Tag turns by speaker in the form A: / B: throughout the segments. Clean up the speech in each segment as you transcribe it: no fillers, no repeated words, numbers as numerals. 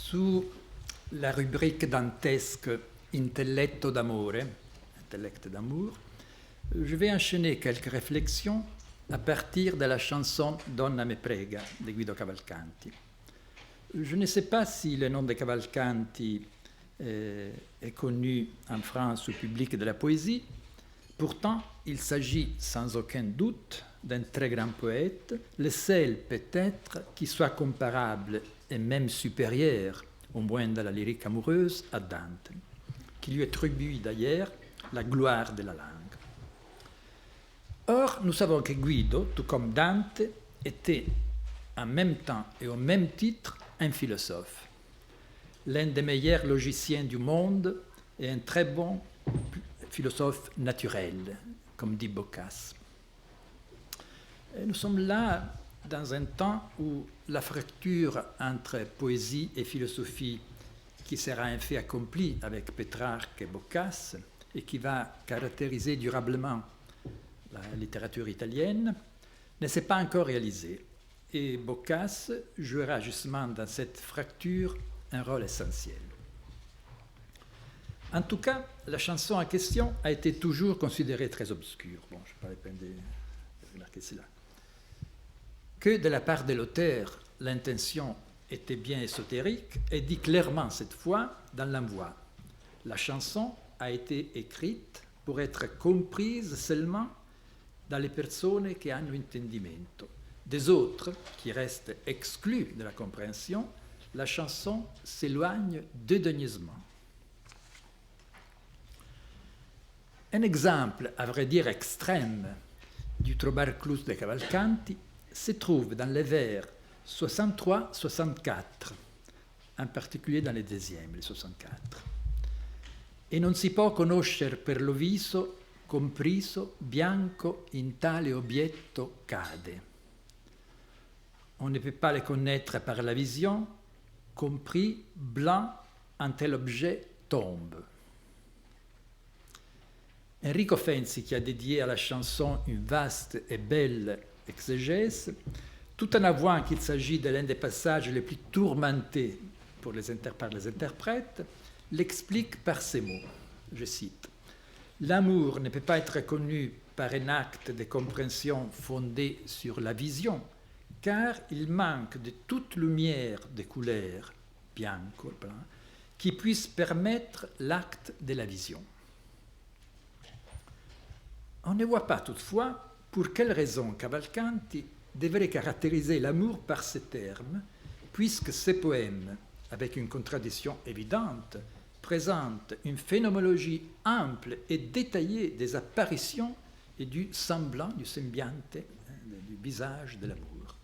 A: Sous la rubrique dantesque Intelletto d'amore, intellect d'amour, je vais enchaîner quelques réflexions à partir de la chanson Donna me prega de Guido Cavalcanti. Je ne sais pas si le nom de Cavalcanti est connu en France au public de la poésie. Pourtant, il s'agit sans aucun doute d'un très grand poète, le seul peut-être qui soit comparable et même supérieur, au moins dans la lyrique amoureuse, à Dante, qui lui attribue d'ailleurs la gloire de la langue. Or, nous savons que Guido, tout comme Dante, était en même temps et au même titre un philosophe, l'un des meilleurs logiciens du monde et un très bon philosophe naturel, comme dit Boccace. Et nous sommes là dans un temps où la fracture entre poésie et philosophie, qui sera un fait accompli avec Pétrarque et Boccace, et qui va caractériser durablement la littérature italienne, ne s'est pas encore réalisée. Et Boccace jouera justement dans cette fracture un rôle essentiel. En tout cas, la chanson en question a été toujours considérée très obscure. Bon, je n'ai pas la peine de remarquer cela. Que de la part de l'auteur, l'intention était bien ésotérique est dit clairement cette fois dans l'envoi. La chanson a été écrite pour être comprise seulement dans les personnes qui hanno intendimento. Des autres, qui restent exclus de la compréhension, la chanson s'éloigne dédaigneusement. Un exemple, à vrai dire extrême, du Trobar-Clus de Cavalcanti se trouve dans les vers 63-64, en particulier dans les deuxièmes, les 64. E non si può conoscer per lo viso, compriso, bianco, in tale obietto cade. On ne peut pas le connaître par la vision, compris, blanc, un tel objet tombe. Enrico Fenzi, qui a dédié à la chanson une vaste et belle exégèse, tout en avouant qu'il s'agit de l'un des passages les plus tourmentés par les interprètes, l'explique par ces mots, je cite, « L'amour ne peut pas être connu par un acte de compréhension fondé sur la vision, car il manque de toute lumière de couleur, bianco, blanc, qui puisse permettre l'acte de la vision. » On ne voit pas toutefois pour quelle raison Cavalcanti devrait caractériser l'amour par ces termes, puisque ces poèmes, avec une contradiction évidente, présentent une phénoménologie ample et détaillée des apparitions et du semblant, du sembiante, du visage de l'amour.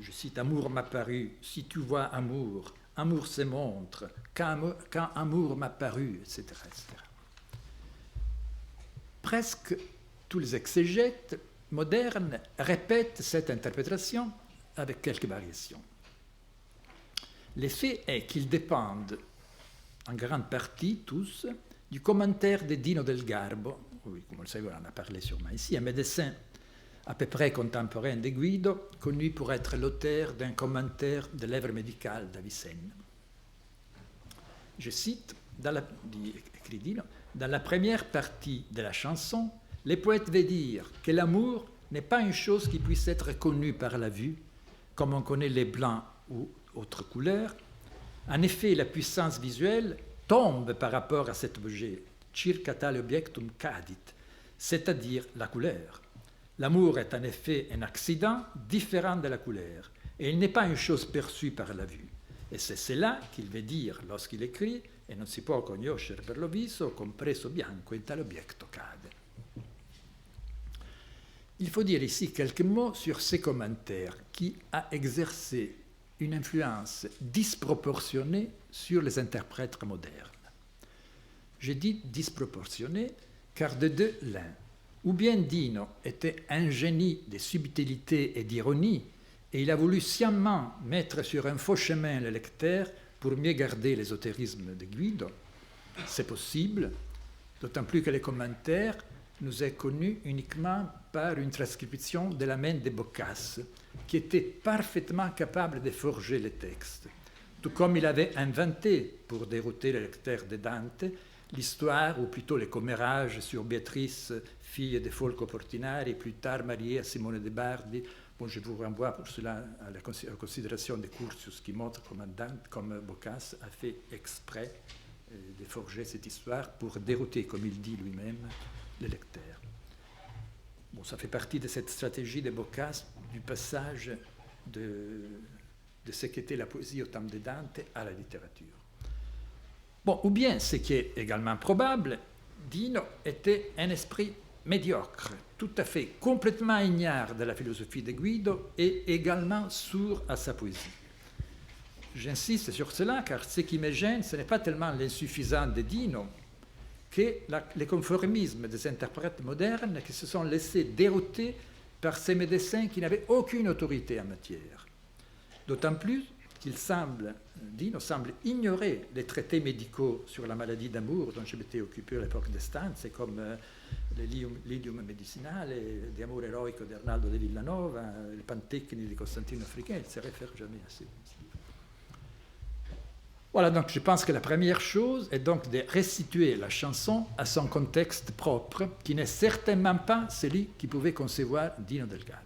A: Je cite « Amour m'a paru, si tu vois amour, amour se montre, quand amour m'a paru, etc. etc. » Presque tous les exégètes modernes répètent cette interprétation avec quelques variations. L'effet est qu'ils dépendent, en grande partie tous, du commentaire de Dino del Garbo, oui, comme vous le savez, on en a parlé sûrement ici, un médecin à peu près contemporain de Guido, connu pour être l'auteur d'un commentaire de l'œuvre médicale d'Avicenne. Je cite, écrit Dino, dans la première partie de la chanson, les poètes veulent dire que l'amour n'est pas une chose qui puisse être connue par la vue, comme on connaît les blancs ou autres couleurs. En effet, la puissance visuelle tombe par rapport à cet objet, circa tale objectum cadit, c'est-à-dire la couleur. L'amour est en effet un accident différent de la couleur, et il n'est pas une chose perçue par la vue. Et c'est cela qu'il veut dire lorsqu'il écrit « E non si può conoscere per lo viso, compreso bianco in tale obietto cade ». Il faut dire ici quelques mots sur ces commentaires qui a exercé une influence disproportionnée sur les interprètes modernes. Je dis disproportionnée car de deux l'un. Ou bien Dino était un génie de subtilité et d'ironie, et il a voulu sciemment mettre sur un faux chemin le lecteur pour mieux garder l'ésotérisme de Guido. C'est possible, d'autant plus que les commentaires nous est connu uniquement par une transcription de la main de Boccace, qui était parfaitement capable de forger les textes. tout comme il avait inventé, pour dérouter le lecteur de Dante, l'histoire, ou plutôt les commérages sur Béatrice, fille de Folco Portinari, plus tard mariée à Simone de Bardi. Bon, je vous renvoie pour cela à la considération des Curtius qui montre comme Boccace a fait exprès de forger cette histoire pour dérouter, comme il dit lui-même, le lecteur. Bon, ça fait partie de cette stratégie de Boccace du passage de ce qu'était la poésie au temps de Dante à la littérature. Bon, ou bien, ce qui est également probable, Dino était un esprit médiocre, tout à fait complètement ignare de la philosophie de Guido et également sourd à sa poésie. J'insiste sur cela car ce qui me gêne, ce n'est pas tellement l'insuffisance de Dino que le conformisme des interprètes modernes qui se sont laissés dérouter par ces médecins qui n'avaient aucune autorité en matière. D'autant plus Dino semble ignorer les traités médicaux sur la maladie d'amour dont je m'étais occupé à l'époque de Stanze, comme l'Idium Medicinale, di Amore Eroico di Arnaldo de Villanova, le Pantechni di Costantino Africain, il ne se réfère jamais à ces livres. Voilà, donc je pense que la première chose est donc de restituer la chanson à son contexte propre, qui n'est certainement pas celui qui pouvait concevoir Dino del Garbo.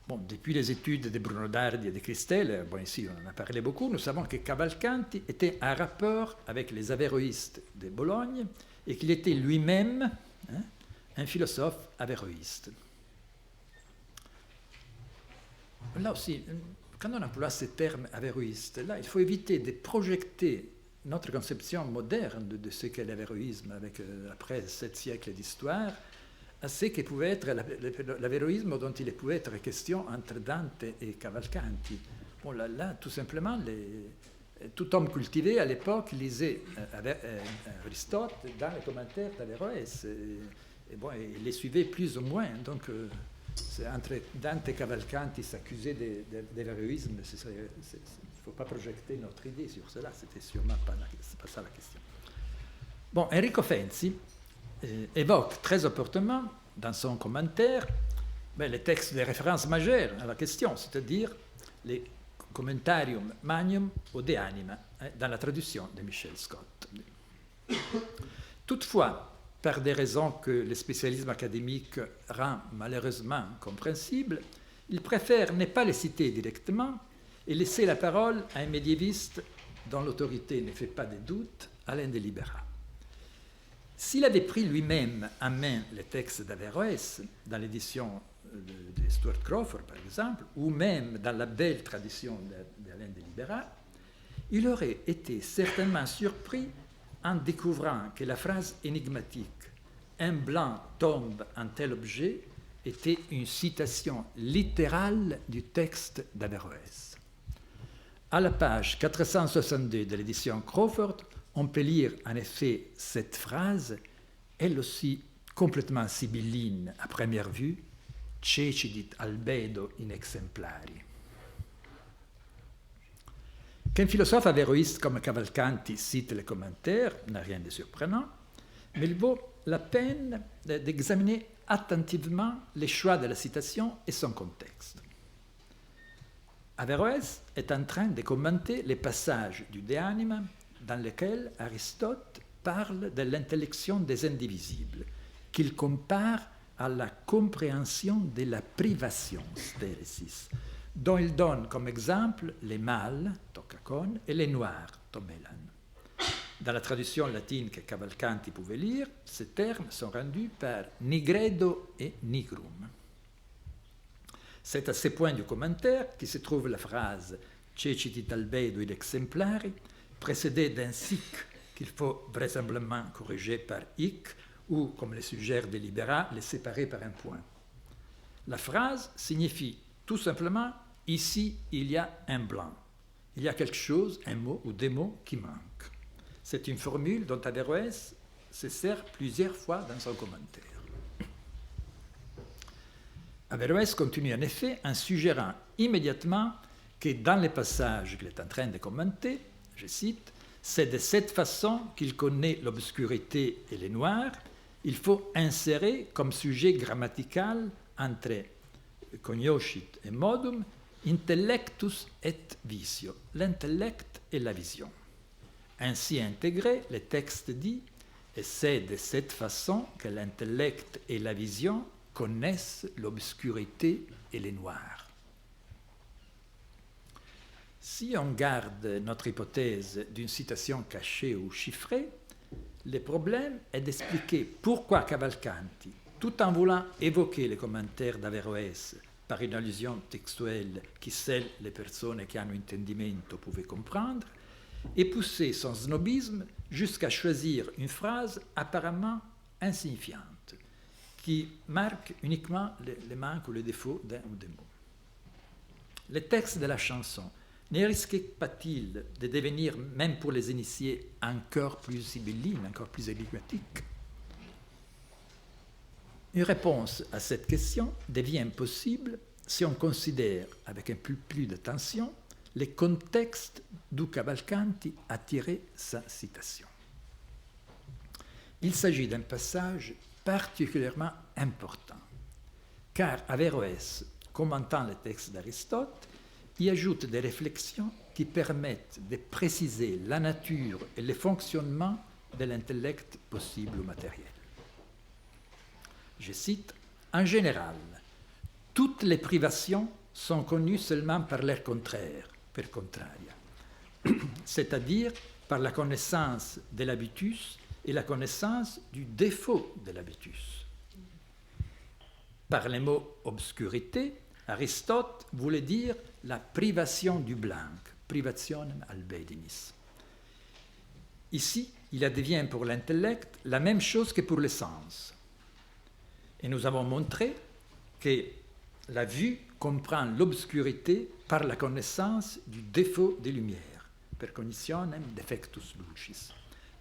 A: Bon, depuis les études de Bruno Dardi et de Christelle, bon, ici on en a parlé beaucoup, nous savons que Cavalcanti était en rapport avec les avéroïstes de Bologne et qu'il était lui-même un philosophe avéroïste. Là aussi, quand on emploie ce terme avéroïste, là, il faut éviter de projeter notre conception moderne de ce qu'est l'avéroïsme après 7 siècles d'histoire à ce que pouvait être l'avéroïsme dont il pouvait être question entre Dante et Cavalcanti. Bon, là tout simplement, tout homme cultivé à l'époque lisait Aristote dans les commentaires d'Averroès et bon, il les suivait plus ou moins. Donc, entre Dante et Cavalcanti s'accuser d'avéroïsme, il ne faut pas projeter notre idée sur cela, c'était sûrement pas ça la question. Bon, Enrico Fenzi évoque très opportunément dans son commentaire les textes de référence majeures à la question, c'est-à-dire les Commentarium Magnum o De Anima, dans la traduction de Michel Scott. Toutefois, par des raisons que le spécialisme académique rend malheureusement compréhensibles, il préfère ne pas les citer directement et laisser la parole à un médiéviste dont l'autorité ne fait pas de doute, Alain de Libera. S'il avait pris lui-même en main les textes d'Averroès, dans l'édition de Stuart Crawford par exemple, ou même dans la belle tradition d'Alain de Libera, il aurait été certainement surpris en découvrant que la phrase énigmatique « Un blanc tombe en tel objet » était une citation littérale du texte d'Averroès. À la page 462 de l'édition Crawford, on peut lire en effet cette phrase, elle aussi complètement sibylline à première vue, « Cecidit albedo in exemplari ». Qu'un philosophe avéroïste comme Cavalcanti cite les commentaires n'a rien de surprenant, mais il vaut la peine d'examiner attentivement les choix de la citation et son contexte. Averroès est en train de commenter les passages du De Anima dans lesquels Aristote parle de l'intellection des indivisibles, qu'il compare à la compréhension de la privation, stéresis, dont il donne comme exemple les mâles, tokakon, et les noirs, tomelan. Dans la traduction latine que Cavalcanti pouvait lire, ces termes sont rendus par nigredo et nigrum. C'est à ce point du commentaire que se trouve la phrase « Cecidit albedo in exemplari », précédée d'un sic qu'il faut vraisemblablement corriger par hic, ou, comme le suggère de Libera, les séparer par un point. La phrase signifie tout simplement « ici, il y a un blanc ». Il y a quelque chose, un mot ou des mots qui manquent. C'est une formule dont Averroès se sert plusieurs fois dans son commentaire. Averroès continue en effet en suggérant immédiatement que dans les passages qu'il est en train de commenter, je cite, « c'est de cette façon qu'il connaît l'obscurité et les noirs, il faut insérer comme sujet grammatical entre cognoscit et modum intellectus et visio, l'intellect et la vision. Ainsi intégré, le texte dit, et c'est de cette façon que l'intellect et la vision connaissent l'obscurité et les noirs. Si on garde notre hypothèse d'une citation cachée ou chiffrée, le problème est d'expliquer pourquoi Cavalcanti, tout en voulant évoquer les commentaires d'Averroès par une allusion textuelle qui seules les personnes qui ont un intendimento pouvaient comprendre, et pousser son snobisme jusqu'à choisir une phrase apparemment insignifiante, qui marque uniquement les manques ou les défauts d'un ou des mots. Le texte de la chanson ne risque pas-il de devenir, même pour les initiés, encore plus sibylline, encore plus énigmatique? Une réponse à cette question devient possible si on considère avec un peu plus d'attention les contextes d'où Cavalcanti a tiré sa citation. Il s'agit d'un passage particulièrement important, car Averroès, commentant le texte d'Aristote, y ajoute des réflexions qui permettent de préciser la nature et le fonctionnement de l'intellect possible ou matériel. Je cite, « En général, toutes les privations sont connues seulement par leur contraire, per contraria, c'est-à-dire par la connaissance de l'habitus et la connaissance du défaut de l'habitus. Par les mots obscurité, Aristote voulait dire la privation du blanc, privationem albedinis. Ici, il advient pour l'intellect la même chose que pour les sens. Et nous avons montré que la vue comprend l'obscurité par la connaissance du défaut des lumières, per cognitionem defectus lucis.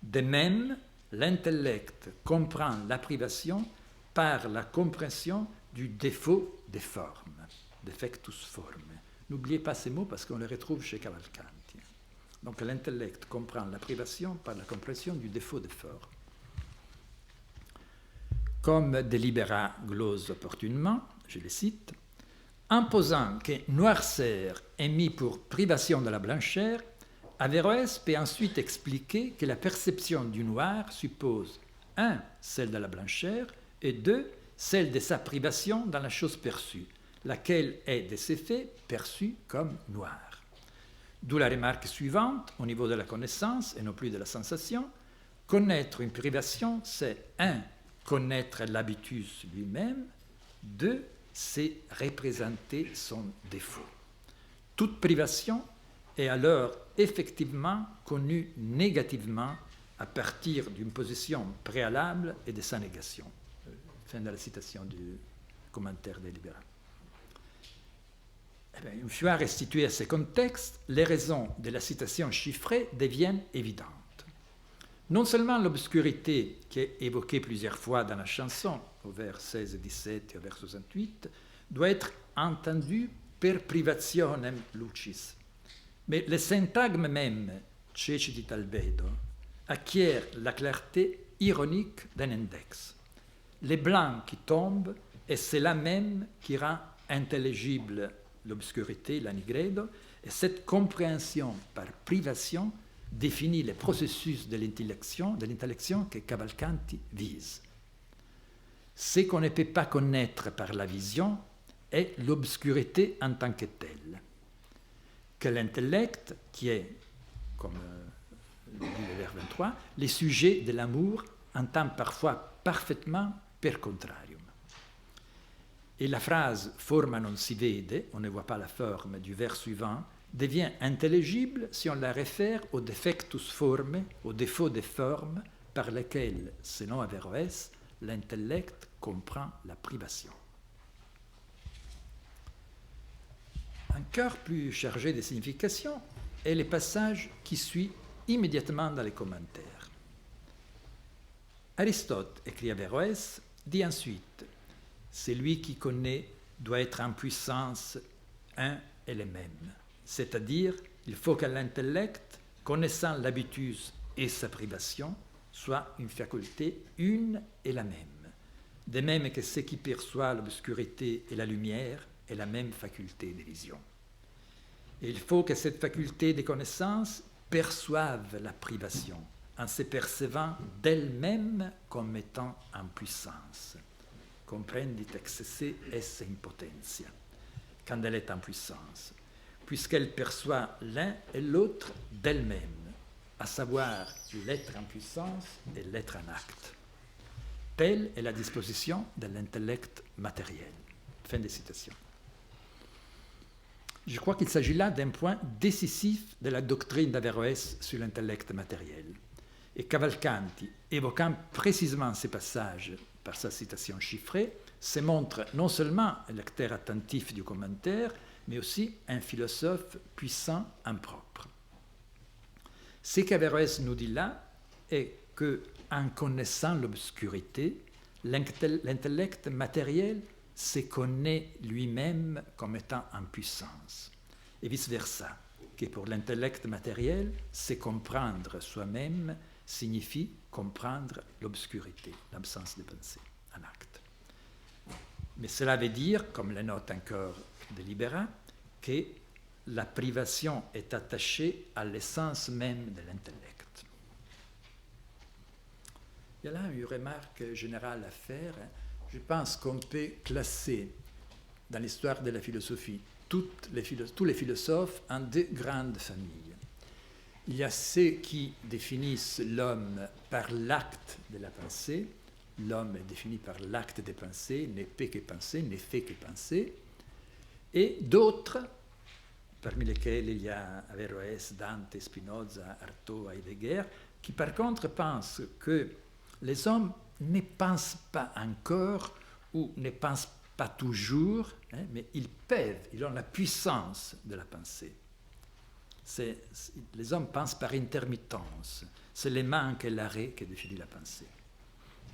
A: De même, l'intellect comprend la privation par la compréhension du défaut des formes, defectus forme. N'oubliez pas ces mots parce qu'on les retrouve chez Cavalcanti. Donc l'intellect comprend la privation par la compréhension du défaut des formes. Comme délibéra glose opportunément, je le cite, « En posant que noirceur est mis pour privation de la blancheur, Averroès peut ensuite expliquer que la perception du noir suppose 1. Celle de la blancheur et 2. Celle de sa privation dans la chose perçue, laquelle est de ses faits perçue comme noire. D'où la remarque suivante, au niveau de la connaissance et non plus de la sensation, connaître une privation, c'est 1. Connaître l'habitus lui-même, 2. C'est représenter son défaut. Toute privation est alors effectivement connue négativement à partir d'une position préalable et de sa négation. » Fin de la citation du commentaire délibérant. Une fois restituées à ce contexte, les raisons de la citation chiffrée deviennent évidentes. Non seulement l'obscurité qui est évoquée plusieurs fois dans la chanson, au vers 16 et 17 et au vers 68, doit être entendue per privationem lucis. Mais le syntagme même, cecit albedo, acquiert la clarté ironique d'un index. Les blancs qui tombent, et c'est là même qui rend intelligible l'obscurité, la nigredo, et cette compréhension par privation définit le processus de l'intellection que Cavalcanti vise. Ce qu'on ne peut pas connaître par la vision est l'obscurité en tant que telle. Que l'intellect, qui est, comme le dit le vers 23, les sujets de l'amour entend parfois parfaitement per contrarium. Et la phrase forma non si vede, on ne voit pas la forme du vers suivant, devient intelligible si on la réfère au defectus forme, au défaut des formes par lesquelles, selon Averroès, l'intellect comprend la privation. Encore plus chargé de signification est le passage qui suit immédiatement dans les commentaires. Aristote, écrit Averroès, dit ensuite « Celui qui connaît doit être en puissance un et le même. C'est-à-dire, il faut que l'intellect, connaissant l'habitus et sa privation, soit une faculté une et la même. De même que ce qui perçoit l'obscurité et la lumière est la même faculté de vision. » Et il faut que cette faculté de connaissance perçoive la privation, en se percevant d'elle-même comme étant en puissance. Comprendit excesse esse impotentia, quand elle est en puissance, puisqu'elle perçoit l'un et l'autre d'elle-même, à savoir l'être en puissance et l'être en acte. Telle est la disposition de l'intellect matériel. Fin de citation. Je crois qu'il s'agit là d'un point décisif de la doctrine d'Averroès sur l'intellect matériel. Et Cavalcanti, évoquant précisément ces passages par sa citation chiffrée, se montre non seulement un lecteur attentif du commentaire, mais aussi un philosophe puissant en propre. Ce qu'Averroès nous dit là est qu'en connaissant l'obscurité, l'intellect matériel se connaît lui-même comme étant en puissance, et vice-versa, que pour l'intellect matériel, se comprendre soi-même signifie comprendre l'obscurité, l'absence de pensée, en acte. Mais cela veut dire, comme le note encore Delibérant, que la privation est attachée à l'essence même de l'intellect. Il y a là une remarque générale à faire. Je pense qu'on peut classer dans l'histoire de la philosophie tous les philosophes en deux grandes familles. Il y a ceux qui définissent l'homme par l'acte de la pensée. L'homme est défini par l'acte de penser, n'est peut que penser, n'est fait que penser. Et d'autres, parmi lesquels il y a Averroès, Dante, Spinoza, Artaud, Heidegger, qui par contre pensent que les hommes ne pensent pas encore ou ne pensent pas toujours, mais ils peuvent, ils ont la puissance de la pensée. Les hommes pensent par intermittence. C'est le manque et l'arrêt qui définit la pensée.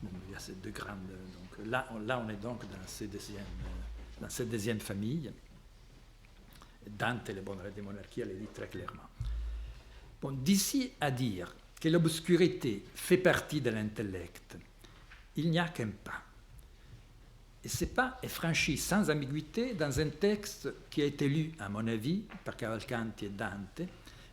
A: Il y a ces deux grandes. Donc là, on est donc dans cette deuxième famille. Dante, le bonheur des monarchies, le dit très clairement. Bon, d'ici à dire que l'obscurité fait partie de l'intellect, il n'y a qu'un pas. Et ce pas est franchi sans ambiguïté dans un texte qui a été lu, à mon avis, par Cavalcanti et Dante,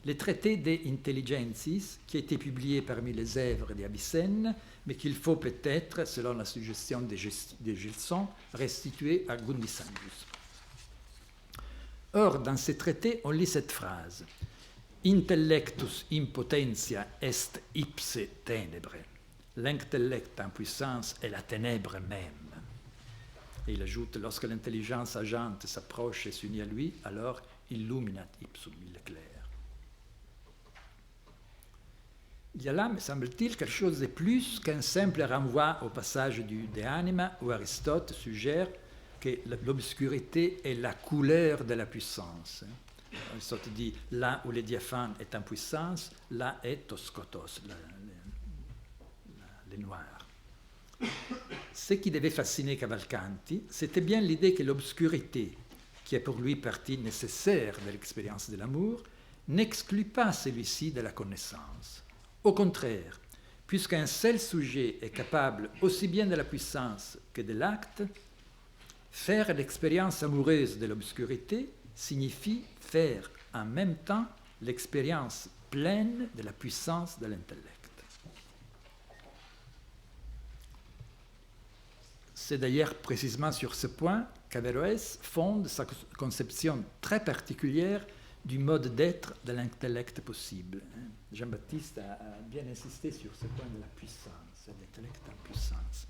A: le traité de Intelligensis, qui a été publié parmi les œuvres d'Avicenne, mais qu'il faut peut-être, selon la suggestion de Gilson, restituer à Gundisandus. Or, dans ce traité, on lit cette phrase « Intellectus impotentia est ipse tenebre ». L'intellect en puissance est la ténèbre même. Et il ajoute « Lorsque l'intelligence agente s'approche et s'unit à lui, alors illuminat ipsum », il éclaire. Il y a là, me semble-t-il, quelque chose de plus qu'un simple renvoi au passage De Anima où Aristote suggère que l'obscurité est la couleur de la puissance. Aristote dit là où le diaphane est en puissance, là est toskotos, le noir. Ce qui devait fasciner Cavalcanti, c'était bien l'idée que l'obscurité, qui est pour lui partie nécessaire de l'expérience de l'amour, n'exclut pas celui-ci de la connaissance. Au contraire, puisqu'un seul sujet est capable aussi bien de la puissance que de l'acte, faire l'expérience amoureuse de l'obscurité signifie faire en même temps l'expérience pleine de la puissance de l'intellect. C'est d'ailleurs précisément sur ce point qu'Averroès fonde sa conception très particulière du mode d'être de l'intellect possible. Jean-Baptiste a bien insisté sur ce point de la puissance, de l'intellect en puissance.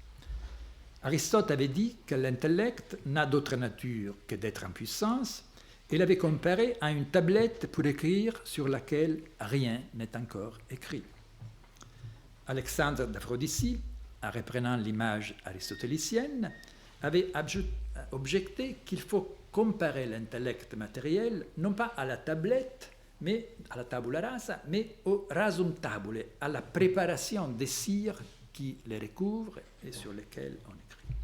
A: Aristote avait dit que l'intellect n'a d'autre nature que d'être en puissance, et l'avait comparé à une tablette pour écrire sur laquelle rien n'est encore écrit. Alexandre d'Aphrodisi, en reprenant l'image aristotélicienne, avait objecté qu'il faut comparer l'intellect matériel non pas à la tablette, mais à la tabula rasa, mais au rasum tabulae, à la préparation des cires qui les recouvrent et sur lesquelles on écrit.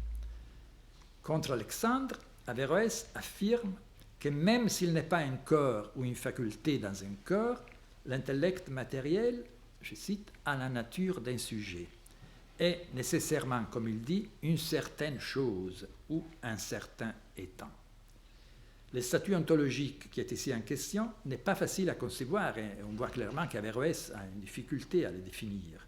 A: Contre Alexandre, Averroès affirme que même s'il n'est pas un corps ou une faculté dans un corps, l'intellect matériel, je cite, a la nature d'un sujet, est nécessairement, comme il dit, une certaine chose ou un certain étant. Le statut ontologique qui est ici en question n'est pas facile à concevoir et on voit clairement qu'Averroès a une difficulté à le définir,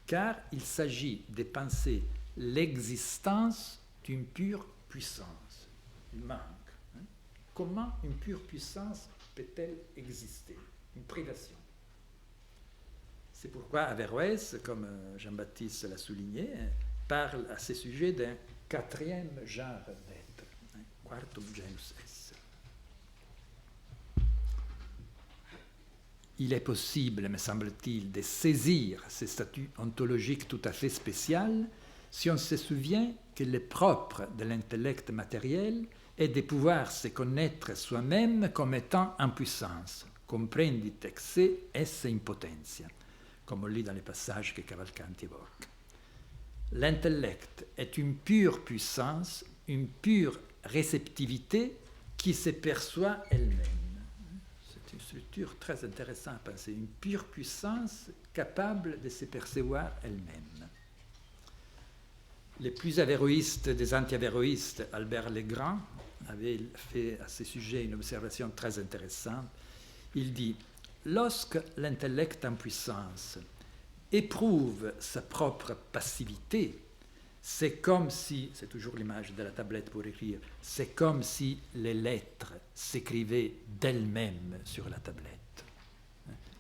A: car il s'agit de penser l'existence d'une pure puissance. Il manque. Comment une pure puissance peut-elle exister? Une privation. C'est pourquoi Averroès, comme Jean-Baptiste l'a souligné, parle à ce sujet d'un quatrième genre d'être, quartum genus esse. Il est possible, me semble-t-il, de saisir ce statut ontologique tout à fait spécial si on se souvient que le propre de l'intellect matériel est de pouvoir se connaître soi-même comme étant en puissance, comprendit ex se esse in potentia, comme on lit dans les passages que Cavalcanti évoque. L'intellect est une pure puissance, une pure réceptivité qui se perçoit elle-même. C'est une structure très intéressante à penser, une pure puissance capable de se percevoir elle-même. Les plus avéroïstes des anti-avéroïstes, Albert Legrand, avait fait à ce sujet une observation très intéressante. Il dit « Lorsque l'intellect en puissance éprouve sa propre passivité, c'est comme si, c'est toujours l'image de la tablette pour écrire, c'est comme si les lettres s'écrivaient d'elles-mêmes sur la tablette.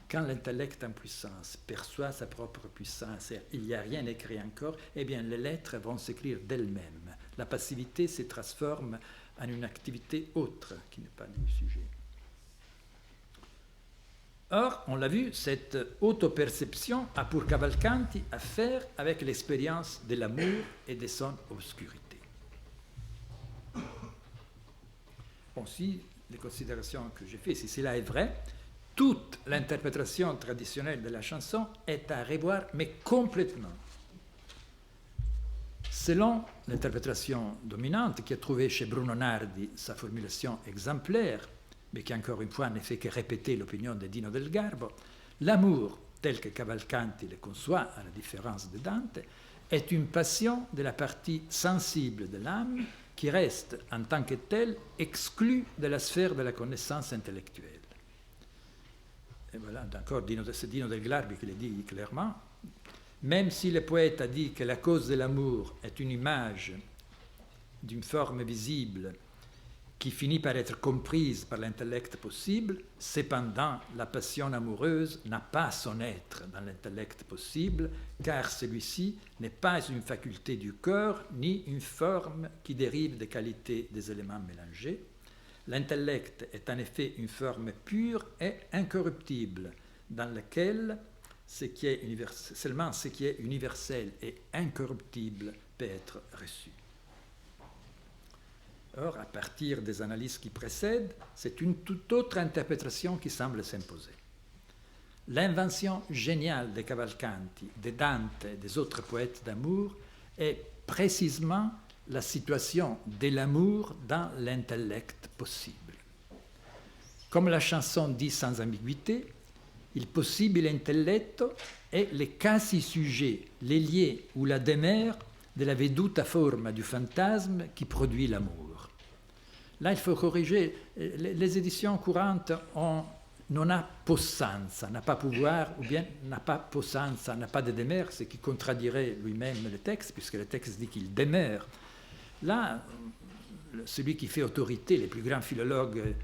A: Quand l'intellect en puissance perçoit sa propre puissance et il n'y a rien écrit encore, eh bien les lettres vont s'écrire d'elles-mêmes. La passivité se transforme en une activité autre qui n'est pas du sujet. Or, on l'a vu, cette autoperception a pour Cavalcanti à faire avec l'expérience de l'amour et de son obscurité. Bon, si les considérations que j'ai faites, si cela est vrai, toute l'interprétation traditionnelle de la chanson est à revoir, mais complètement. Selon l'interprétation dominante, qui a trouvé chez Bruno Nardi sa formulation exemplaire, mais qui encore une fois ne fait que répéter l'opinion de Dino del Garbo, l'amour, tel que Cavalcanti le conçoit, à la différence de Dante, est une passion de la partie sensible de l'âme qui reste, en tant que telle, exclue de la sphère de la connaissance intellectuelle. Et voilà, encore, c'est Dino del Garbo qui le dit clairement. Même si le poète a dit que la cause de l'amour est une image d'une forme visible qui finit par être comprise par l'intellect possible, cependant, la passion amoureuse n'a pas son être dans l'intellect possible, car celui-ci n'est pas une faculté du corps, ni une forme qui dérive des qualités des éléments mélangés. L'intellect est en effet une forme pure et incorruptible, dans laquelle seulement ce qui est universel et incorruptible peut être reçu. Or, à partir des analyses qui précèdent, c'est une toute autre interprétation qui semble s'imposer. L'invention géniale de Cavalcanti, de Dante et des autres poètes d'amour est précisément la situation de l'amour dans l'intellect possible. Comme la chanson dit sans ambiguïté, il possibile intelletto è le casi sujet, les liés ou la demeure de la veduta forma du fantasme qui produit l'amour. Là, il faut corriger. Les éditions courantes ont non ha possanza, n'a pas pouvoir, ou bien n'a pas possanza, n'a pas de demeure, ce qui contradirait lui-même le texte, puisque le texte dit qu'il demeure. Là, celui qui fait autorité, les plus grands philologues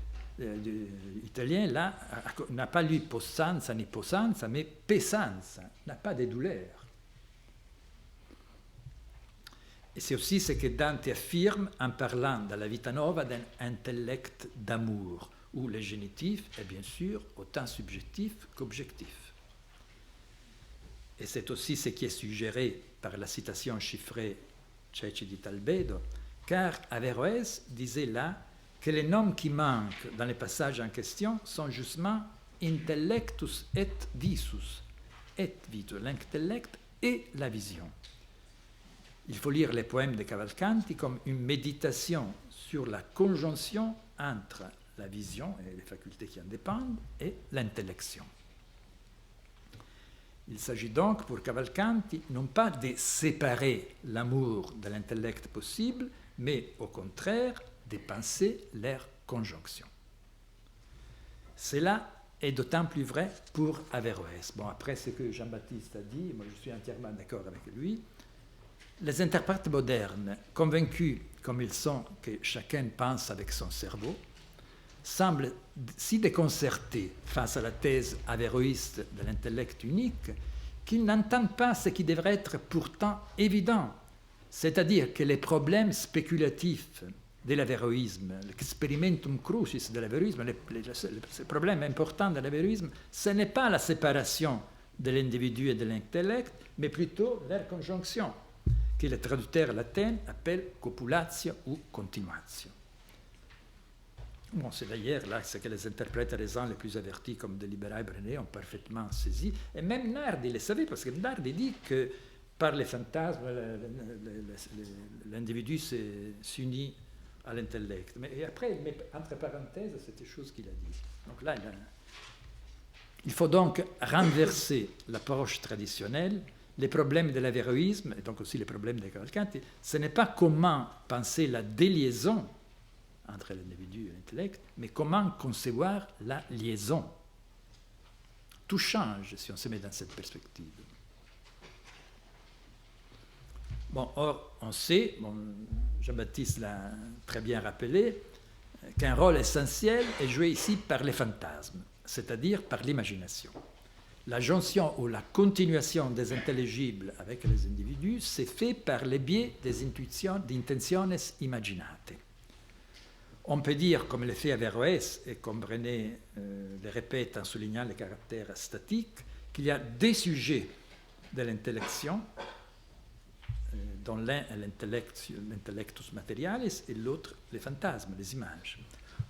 A: italiens, là, n'a pas lu possanza ni possanza, mais pesanza, n'a pas de douleur. Et c'est aussi ce que Dante affirme en parlant dans la Vita Nova d'un intellect d'amour, où le génitif est bien sûr autant subjectif qu'objectif. Et c'est aussi ce qui est suggéré par la citation chiffrée Cecchi di Talbedo, car Averroès disait là que les noms qui manquent dans les passages en question sont justement intellectus et visus, l'intellect et la vision. Il faut lire les poèmes de Cavalcanti comme une méditation sur la conjonction entre la vision et les facultés qui en dépendent et l'intellection. Il s'agit donc pour Cavalcanti non pas de séparer l'amour de l'intellect possible, mais au contraire de penser leur conjonction. Cela est d'autant plus vrai pour Averroès. Bon, après ce que Jean-Baptiste a dit, moi je suis entièrement d'accord avec lui. Les interprètes modernes, convaincus comme ils sont que chacun pense avec son cerveau, semblent si déconcertés face à la thèse averroïste de l'intellect unique qu'ils n'entendent pas ce qui devrait être pourtant évident, c'est-à-dire que les problèmes spéculatifs de l'averroïsme, l'experimentum crucis de l'averroïsme, le problème important de l'averroïsme, ce n'est pas la séparation de l'individu et de l'intellect, mais plutôt leur conjonction, que le traducteur latin appelle copulatio ou continuatio. Bon, c'est d'ailleurs là ce que les interprètes raisons les plus avertis comme Delibera et Brenet ont parfaitement saisi. Et même Nardi le savait, parce que Nardi dit que par les fantasmes, l'individu s'unit à l'intellect. Mais après, entre parenthèses, c'est des choses qu'il a dit. Donc là, il faut donc renverser l'approche traditionnelle. Les problèmes de l'averroïsme, et donc aussi les problèmes de Cavalcanti, ce n'est pas comment penser la déliaison entre l'individu et l'intellect, mais comment concevoir la liaison. Tout change si on se met dans cette perspective. Bon, or, on sait, Jean-Baptiste l'a très bien rappelé, qu'un rôle essentiel est joué ici par les fantasmes, c'est-à-dire par l'imagination. La jonction ou la continuation des intelligibles avec les individus s'est faite par le biais des intentiones imaginate. On peut dire, comme le fait Averroès et comme Brenet le répète en soulignant le caractère statique, qu'il y a des sujets de l'intellection, dont l'un est l'intellectus materialis et l'autre les fantasmes, les images.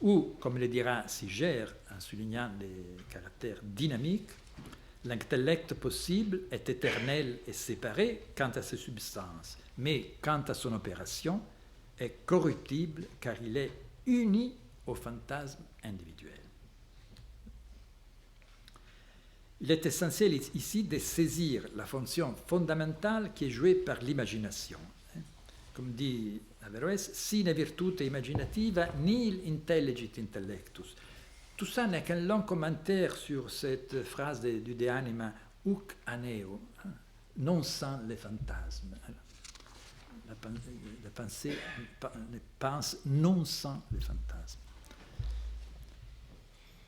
A: Ou, comme le dira Siger en soulignant les caractères dynamiques, l'intellect possible est éternel et séparé quant à ses substances, mais quant à son opération, est corruptible car il est uni au fantasme individuel. Il est essentiel ici de saisir la fonction fondamentale qui est jouée par l'imagination. Comme dit Averroès, sine virtute imaginativa nihil intelligit intellectus. Tout ça n'est qu'un long commentaire sur cette phrase du De Anima, huc aneo, non sans les fantasmes. La pensée pense non sans les fantasmes.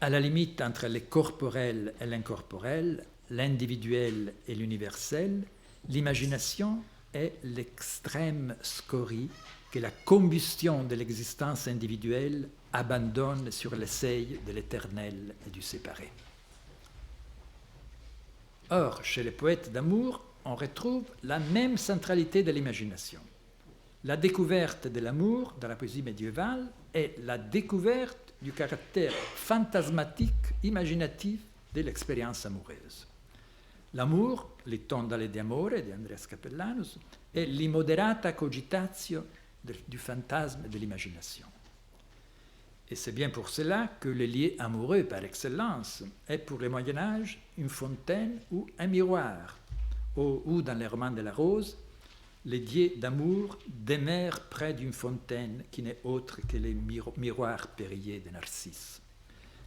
A: À la limite entre le corporel et l'incorporel, l'individuel et l'universel, l'imagination est l'extrême scorie que la combustion de l'existence individuelle abandonne sur le seuil de l'éternel et du séparé. Or, chez les poètes d'amour, on retrouve la même centralité de l'imagination. La découverte de l'amour dans la poésie médiévale est la découverte du caractère fantasmatique, imaginatif de l'expérience amoureuse. L'amour, lit-on dans les De Amore di Andreas Capellanus, est l'immoderata cogitatio du fantasme de l'imagination. Et c'est bien pour cela que le lien amoureux par excellence est pour le Moyen-Âge une fontaine ou un miroir, ou dans les romans de la Rose, les dieux d'amour demeurent près d'une fontaine qui n'est autre que les miroirs périllés de Narcisse.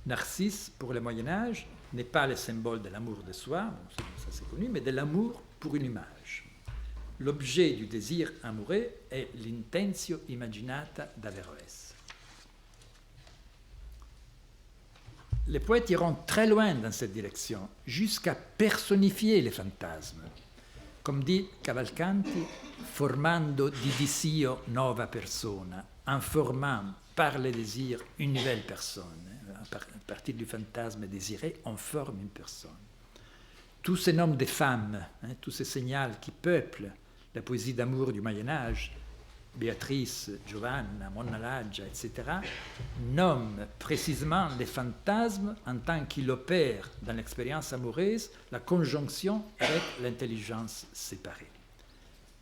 A: Narcisse, pour le Moyen-Âge, n'est pas le symbole de l'amour de soi, ça c'est connu, mais de l'amour pour une image. L'objet du désir amoureux est l'intentio immaginata d'Averroès. Les poètes iront très loin dans cette direction, jusqu'à personnifier les fantasmes. Comme dit Cavalcanti, formando di disio nova persona, en formant par le désir une nouvelle personne. À partir du fantasme désiré, on forme une personne. Tous ces noms de femmes, tous ces signaux qui peuplent la poésie d'amour du Moyen-Âge, Béatrice, Giovanna, Monna Laggia, etc., nomment précisément les fantasmes en tant qu'il opère dans l'expérience amoureuse la conjonction avec l'intelligence séparée.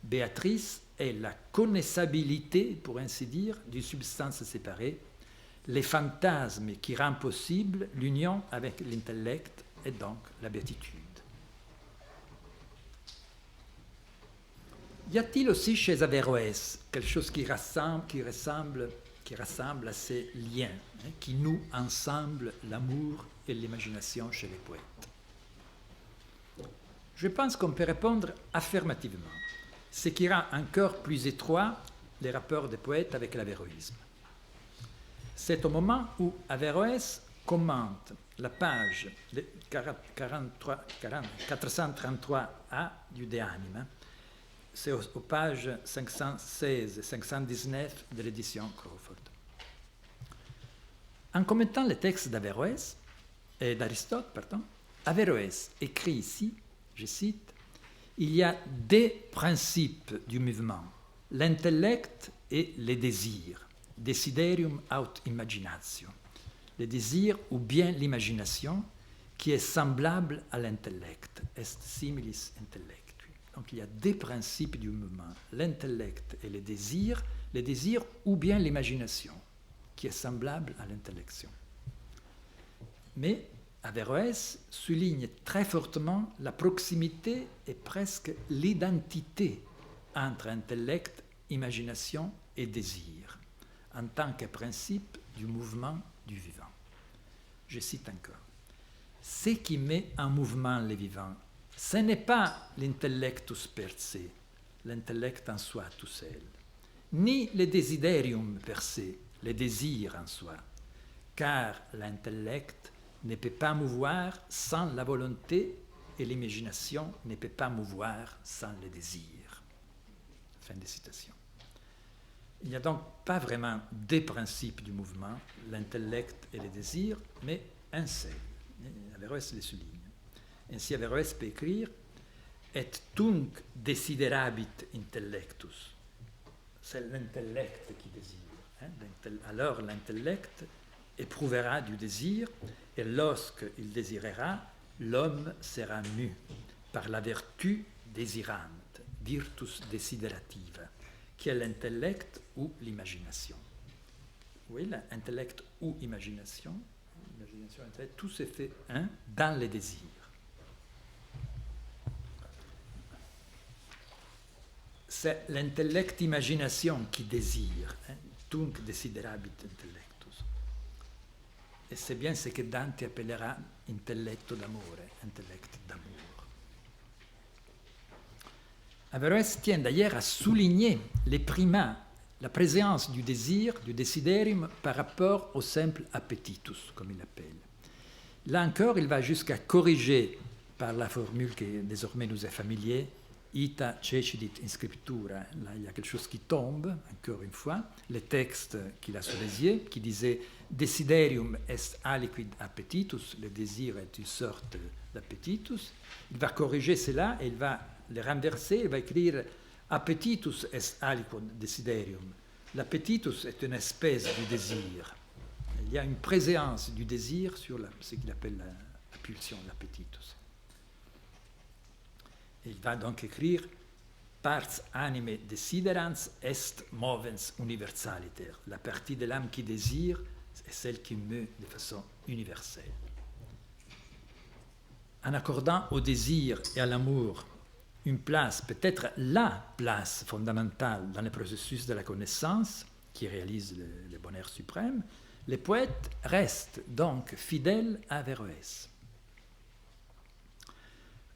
A: Béatrice est la connaissabilité, pour ainsi dire, d'une substance séparée, les fantasmes qui rendent possible l'union avec l'intellect et donc la béatitude. Y a-t-il aussi chez Averroès quelque chose qui qui rassemble à ces liens, qui nouent ensemble l'amour et l'imagination chez les poètes. Je pense qu'on peut répondre affirmativement, ce qui rend encore plus étroit les rapports des poètes avec l'avéroïsme. C'est au moment où Averroès commente la page 433a du De Anima, c'est aux pages 516 et 519 de l'édition Crawford. En commentant les textes d'Averroès et d'Aristote, Averroès écrit ici, je cite, « Il y a des principes du mouvement, l'intellect et les désirs, desiderium aut imaginatio, le désir ou bien l'imagination qui est semblable à l'intellect, est similis intellectui. » Donc il y a des principes du mouvement, l'intellect et les désirs ou bien l'imagination qui est semblable à l'intellection. Mais Averroès souligne très fortement la proximité et presque l'identité entre intellect, imagination et désir, en tant que principe du mouvement du vivant. Je cite encore. « Ce qui met en mouvement le vivant, ce n'est pas l'intellectus per se, l'intellect en soi tout seul, ni le desiderium per se, le désir en soi, car l'intellect ne peut pas mouvoir sans la volonté et l'imagination ne peut pas mouvoir sans le désir. » Fin de citation. Il n'y a donc pas vraiment deux principes du mouvement, l'intellect et le désir, mais un seul. Averroès le souligne. Ainsi, Averroès peut écrire « Et tunc desiderabit intellectus ». C'est l'intellect qui désire. Alors l'intellect éprouvera du désir, et lorsqu'il désirera, l'homme sera mu par la vertu désirante, virtus desiderativa, qui est l'intellect ou l'imagination. Oui, l'intellect ou imagination, tout se fait un dans les désirs. C'est l'intellect-imagination qui désire, tunc desiderabit intellectus. Et c'est bien ce que Dante appellera intelletto d'amore, intellect d'amour. Averroès tient d'ailleurs à souligner les primats, la présence du désir, du desiderium, par rapport au simple appetitus, comme il l'appelle. Là encore, il va jusqu'à corriger, par la formule qui désormais nous est familière, ita cecidit in scriptura, là il y a quelque chose qui tombe, encore une fois, le texte qu'il a sous les yeux, qui disait desiderium est aliquid appetitus, le désir est une sorte d'appetitus. Il va corriger cela et il va le renverser, il va écrire appetitus est aliquid desiderium. L'appetitus est une espèce de désir. Il y a une présence du désir sur ce qu'il appelle la pulsion, l'appetitus. Il va donc écrire Pars anime desiderans est movens universaliter. La partie de l'âme qui désire est celle qui meut de façon universelle. En accordant au désir et à l'amour une place, peut-être la place fondamentale dans le processus de la connaissance qui réalise le bonheur suprême, les poètes restent donc fidèles à Averroès.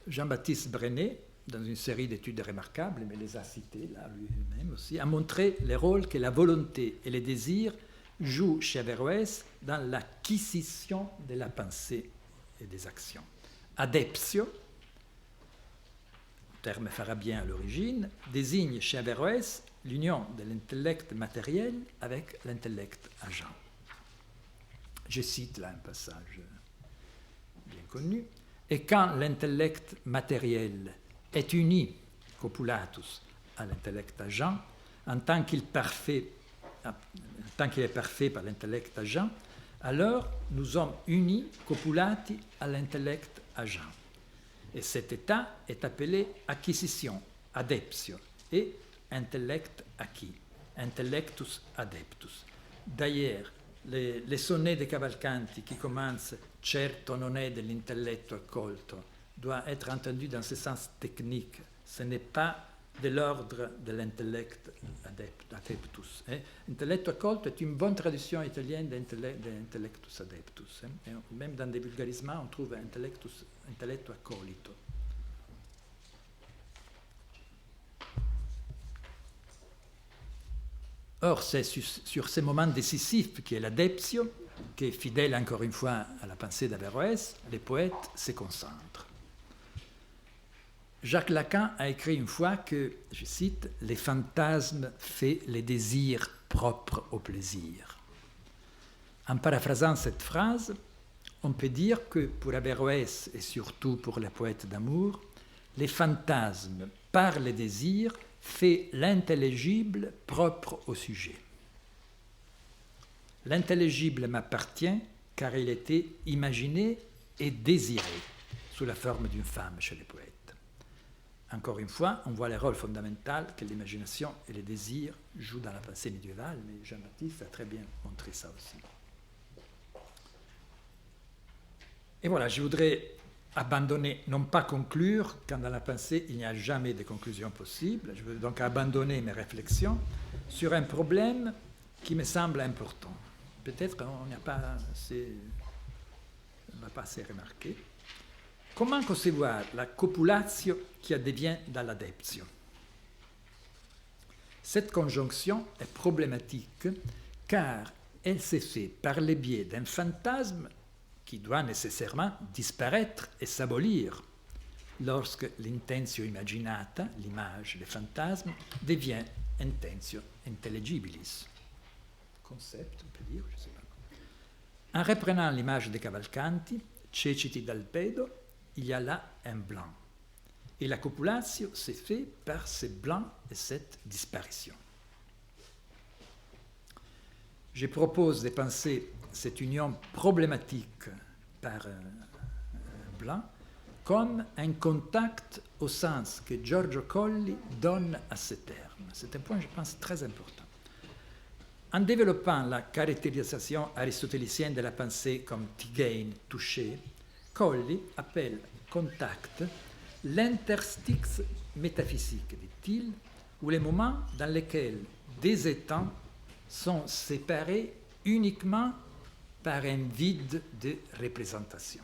A: Jean-Baptiste Brenet, dans une série d'études remarquables, mais les a citées là lui-même aussi, a montré le rôle que la volonté et le désir jouent chez Averroès dans l'acquisition de la pensée et des actions. Adeptio, terme farabien à l'origine, désigne chez Averroès l'union de l'intellect matériel avec l'intellect agent. Je cite là un passage bien connu. Et quand l'intellect matériel est uni, copulatus, à l'intellect agent, en tant qu'il est parfait par l'intellect agent, alors nous sommes unis, copulati, à l'intellect agent. Et cet état est appelé acquisition, adeptio, et intellect acquis, intellectus adeptus. D'ailleurs, les sonnets de Cavalcanti qui commencent « certo non è dell'intelletto accolto » doit être entendu dans ce sens technique. Ce n'est pas de l'ordre de l'intellect adeptus. Intelletto accolto est une bonne traduction italienne d'intellectus adeptus. Même dans des vulgarismes, on trouve intelletto accolito. Or, c'est sur ces moments décisifs qui est l'adeptio, qui est fidèle encore une fois à la pensée d'Averroès, les poètes se concentrent. Jacques Lacan a écrit une fois que, je cite, « les fantasmes fait les désirs propres au plaisir ». En paraphrasant cette phrase, on peut dire que pour Averroès et surtout pour les poètes d'amour, les fantasmes, par les désirs, fait l'intelligible propre au sujet. L'intelligible m'appartient car il était imaginé et désiré sous la forme d'une femme chez les poètes. Encore une fois, on voit le rôle fondamental que l'imagination et le désir jouent dans la pensée médiévale, mais Jean-Baptiste a très bien montré ça aussi. Et voilà, je voudrais abandonner, non pas conclure, quand dans la pensée il n'y a jamais de conclusion possible, je veux donc abandonner mes réflexions sur un problème qui me semble important. Peut-être qu'on n'a pas assez remarqué. Comment concevoir la copulatio qui advient dans l'adeptio? Cette conjonction est problématique car elle s'est faite par le biais d'un fantasme qui doit nécessairement disparaître et s'abolir lorsque l'intentio immaginata, l'image, le fantasme, devient intentio intelligibilis. Concept, on peut dire, je ne sais pas. En reprenant l'image de Cavalcanti, ceciti dal pedo, il y a là un blanc. Et la copulatio s'est faite par ce blanc et cette disparition. Je propose de penser cette union problématique par blanc comme un contact au sens que Giorgio Colli donne à ce terme. C'est un point, je pense, très important. En développant la caractérisation aristotélicienne de la pensée comme tigein, touché, Colli appelle contact l'interstice métaphysique, dit-il, ou les moments dans lesquels des états sont séparés uniquement par un vide de représentation.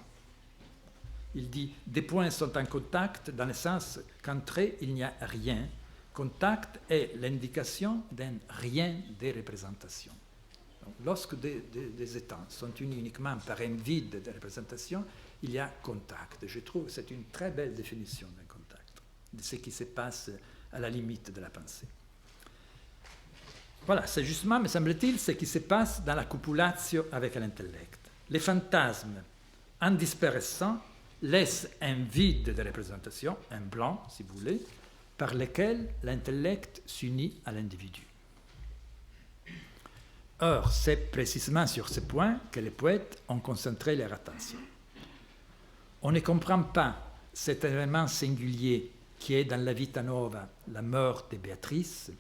A: Il dit des points sont en contact dans le sens qu'entre eux il n'y a rien. Contact est l'indication d'un rien de représentation. Donc, lorsque des états sont unis uniquement par un vide de représentation, il y a contact. Je trouve que c'est une très belle définition d'un contact, de ce qui se passe à la limite de la pensée. Voilà, c'est justement, me semble-t-il, ce qui se passe dans la copulatio avec l'intellect. Les fantasmes, en disparaissant, laissent un vide de représentation, un blanc, si vous voulez, par lequel l'intellect s'unit à l'individu. Or, c'est précisément sur ce point que les poètes ont concentré leur attention. On ne comprend pas cet événement singulier qui est dans la Vita Nova, la mort de Béatrice,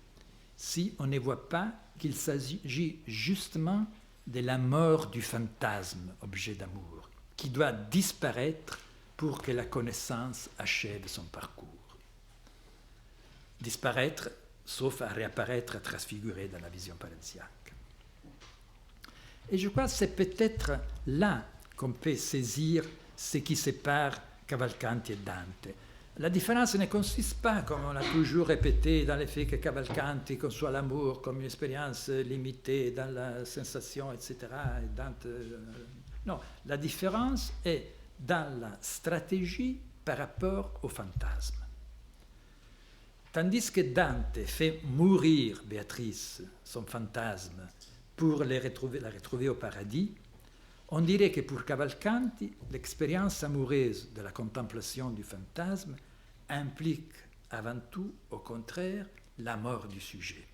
A: si on ne voit pas qu'il s'agit justement de la mort du fantasme, objet d'amour, qui doit disparaître pour que la connaissance achève son parcours. Disparaître, sauf à réapparaître transfiguré dans la vision parensiaque. Et je crois que c'est peut-être là qu'on peut saisir ce qui sépare Cavalcanti et Dante. La différence ne consiste pas, comme on a toujours répété, dans le fait que Cavalcanti conçoit l'amour comme une expérience limitée dans la sensation, etc. Et Dante, non, la différence est dans la stratégie par rapport au fantasme. Tandis que Dante fait mourir Béatrice, son fantasme, pour la retrouver au paradis, on dirait que pour Cavalcanti, l'expérience amoureuse de la contemplation du fantasme implique avant tout, au contraire, la mort du sujet.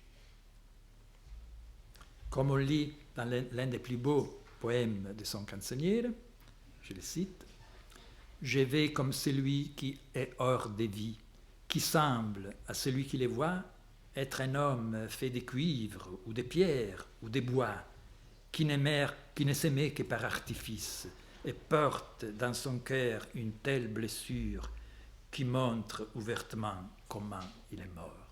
A: Comme on lit dans l'un des plus beaux poèmes de son canzoniere, je le cite, « Je vais comme celui qui est hors des vies, qui semble, à celui qui les voit, être un homme fait de cuivre ou de pierre ou de bois, qui ne s'aimait que par artifice et porte dans son cœur une telle blessure qui montre ouvertement comment il est mort.